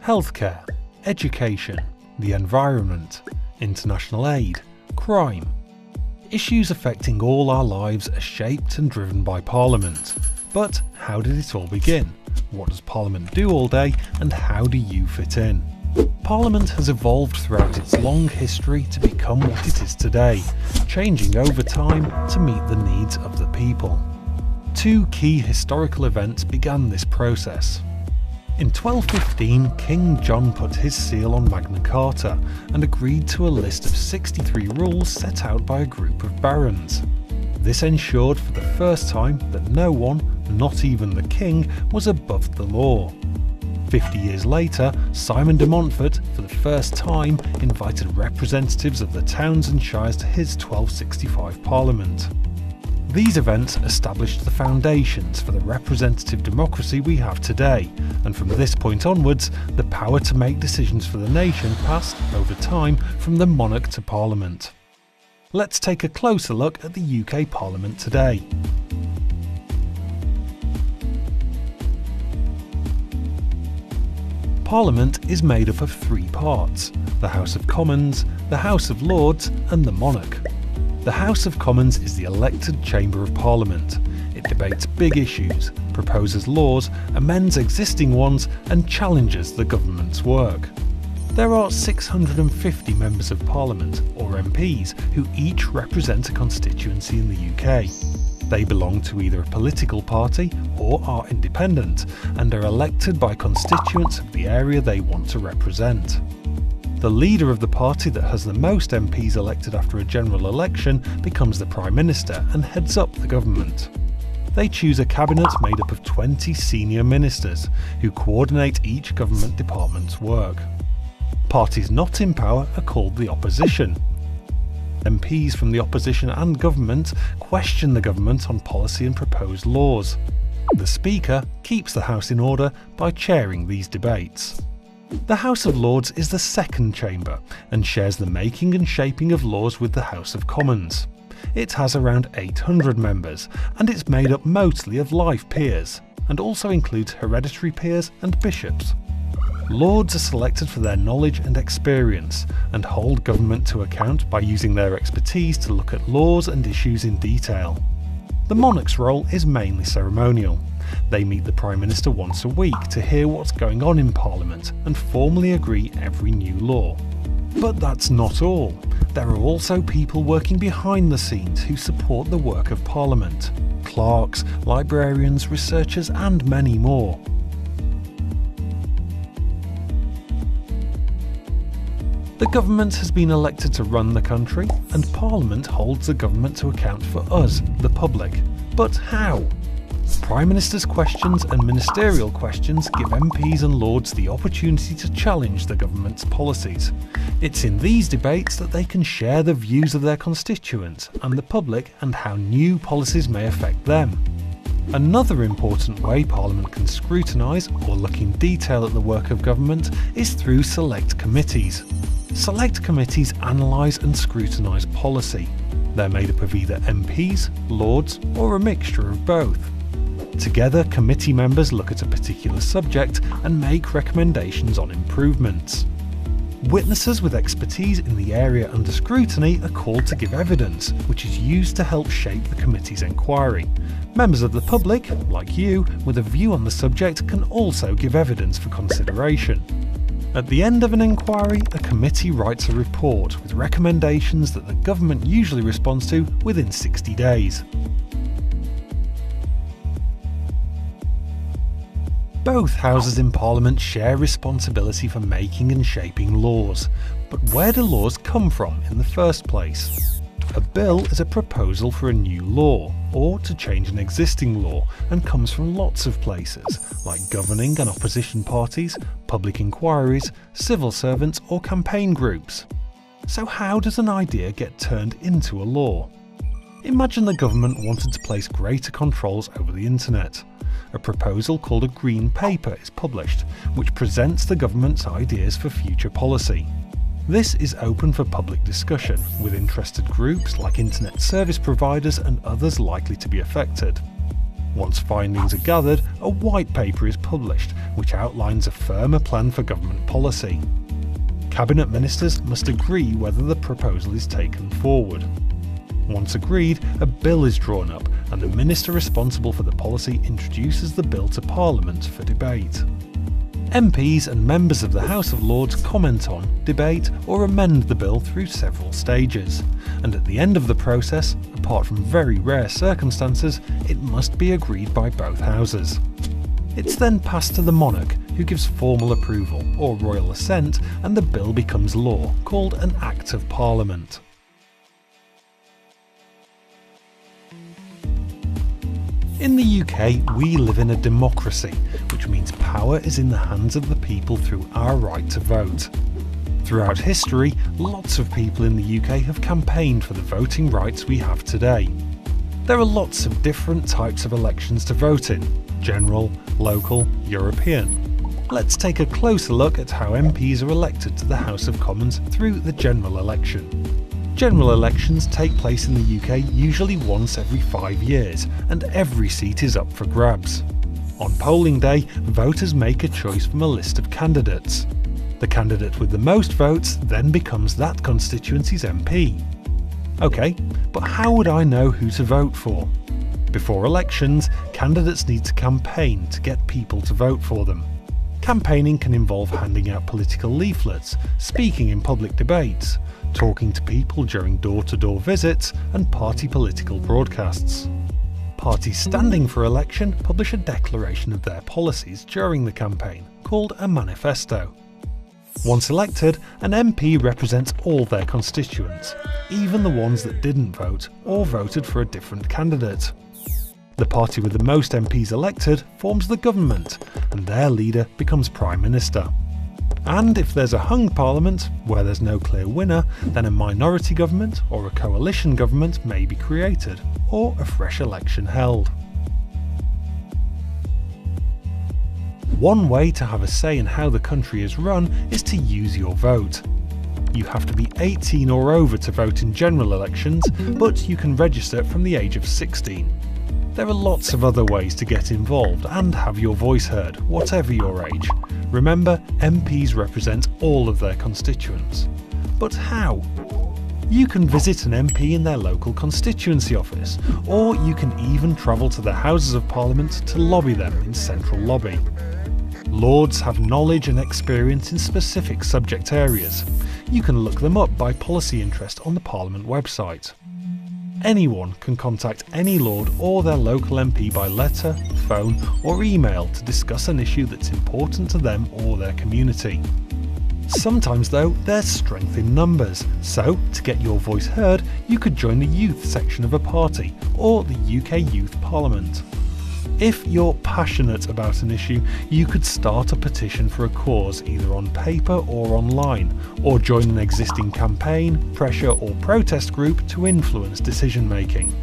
healthcare, education, the environment, international aid, crime. Issues affecting all our lives are shaped and driven by Parliament. But how did it all begin? What does Parliament do all day, and how do you fit in? Parliament has evolved throughout its long history to become what it is today, changing over time to meet the needs of the people. Two key historical events began this process. In 1215, King John put his seal on Magna Carta and agreed to a list of 63 rules set out by a group of barons. This ensured for the first time that no one, not even the king, was above the law. 50 years later, Simon de Montfort, for the first time, invited representatives of the towns and shires to his 1265 Parliament. These events established the foundations for the representative democracy we have today, and from this point onwards, the power to make decisions for the nation passed, over time, from the monarch to Parliament. Let's take a closer look at the UK Parliament today. Parliament is made up of three parts: the House of Commons, the House of Lords and the monarch. The House of Commons is the elected chamber of Parliament. It debates big issues, proposes laws, amends existing ones and challenges the government's work. There are 650 members of Parliament, or MPs, who each represent a constituency in the UK. They belong to either a political party or are independent, and are elected by constituents of the area they want to represent. The leader of the party that has the most MPs elected after a general election becomes the Prime Minister and heads up the government. They choose a cabinet made up of 20 senior ministers, who coordinate each government department's work. Parties not in power are called the opposition. MPs from the opposition and government question the government on policy and proposed laws. The Speaker keeps the House in order by chairing these debates. The House of Lords is the second chamber and shares the making and shaping of laws with the House of Commons. It has around 800 members and it's made up mostly of life peers, and also includes hereditary peers and bishops. Lords are selected for their knowledge and experience, and hold government to account by using their expertise to look at laws and issues in detail. The monarch's role is mainly ceremonial. They meet the Prime Minister once a week to hear what's going on in Parliament and formally agree every new law. But that's not all. There are also people working behind the scenes who support the work of Parliament: clerks, librarians, researchers and many more. The government has been elected to run the country, and Parliament holds the government to account for us, the public. But how? Prime Minister's questions and ministerial questions give MPs and Lords the opportunity to challenge the government's policies. It's in these debates that they can share the views of their constituents and the public, and how new policies may affect them. Another important way Parliament can scrutinise or look in detail at the work of government is through select committees. Select committees analyse and scrutinise policy. They're made up of either MPs, Lords, or a mixture of both. Together, committee members look at a particular subject and make recommendations on improvements. Witnesses with expertise in the area under scrutiny are called to give evidence, which is used to help shape the committee's inquiry. Members of the public, like you, with a view on the subject can also give evidence for consideration. At the end of an inquiry, a committee writes a report with recommendations that the government usually responds to within 60 days. Both houses in Parliament share responsibility for making and shaping laws, but where do laws come from in the first place? A bill is a proposal for a new law, or to change an existing law, and comes from lots of places, like governing and opposition parties, public inquiries, civil servants or campaign groups. So how does an idea get turned into a law? Imagine the government wanted to place greater controls over the internet. A proposal called a Green Paper is published, which presents the government's ideas for future policy. This is open for public discussion, with interested groups like internet service providers and others likely to be affected. Once findings are gathered, a white paper is published which outlines a firmer plan for government policy. Cabinet ministers must agree whether the proposal is taken forward. Once agreed, a bill is drawn up and the minister responsible for the policy introduces the bill to Parliament for debate. MPs and members of the House of Lords comment on, debate or amend the bill through several stages, and at the end of the process, apart from very rare circumstances, it must be agreed by both houses. It's then passed to the monarch, who gives formal approval or royal assent, and the bill becomes law, called an Act of Parliament. In the UK, we live in a democracy, which means power is in the hands of the people through our right to vote. Throughout history, lots of people in the UK have campaigned for the voting rights we have today. There are lots of different types of elections to vote in: general, local, European. Let's take a closer look at how MPs are elected to the House of Commons through the general election. General elections take place in the UK usually once every 5 years, and every seat is up for grabs. On polling day, voters make a choice from a list of candidates. The candidate with the most votes then becomes that constituency's MP. OK, but how would I know who to vote for? Before elections, candidates need to campaign to get people to vote for them. Campaigning can involve handing out political leaflets, speaking in public debates, talking to people during door-to-door visits, and party political broadcasts. Parties standing for election publish a declaration of their policies during the campaign, called a manifesto. Once elected, an MP represents all their constituents, even the ones that didn't vote or voted for a different candidate. The party with the most MPs elected forms the government, and their leader becomes Prime Minister. And if there's a hung parliament, where there's no clear winner, then a minority government or a coalition government may be created, or a fresh election held. One way to have a say in how the country is run is to use your vote. You have to be 18 or over to vote in general elections, but you can register from the age of 16. There are lots of other ways to get involved and have your voice heard, whatever your age. Remember, MPs represent all of their constituents. But how? You can visit an MP in their local constituency office, or you can even travel to the Houses of Parliament to lobby them in Central Lobby. Lords have knowledge and experience in specific subject areas. You can look them up by policy interest on the Parliament website. Anyone can contact any Lord or their local MP by letter, phone or email to discuss an issue that's important to them or their community. Sometimes though, there's strength in numbers, so to get your voice heard, you could join the youth section of a party or the UK Youth Parliament. If you're passionate about an issue, you could start a petition for a cause either on paper or online, or join an existing campaign, pressure or protest group to influence decision making.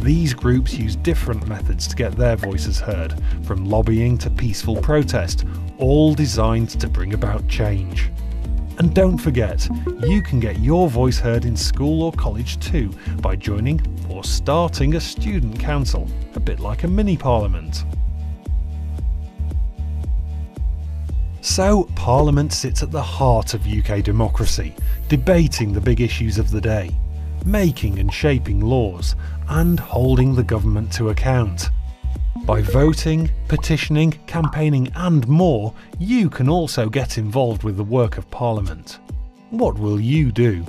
These groups use different methods to get their voices heard, from lobbying to peaceful protest, all designed to bring about change. And don't forget, you can get your voice heard in school or college too by joining or starting a student council, a bit like a mini parliament. So, Parliament sits at the heart of UK democracy, debating the big issues of the day, making and shaping laws, and holding the government to account. By voting, petitioning, campaigning and more, you can also get involved with the work of Parliament. What will you do?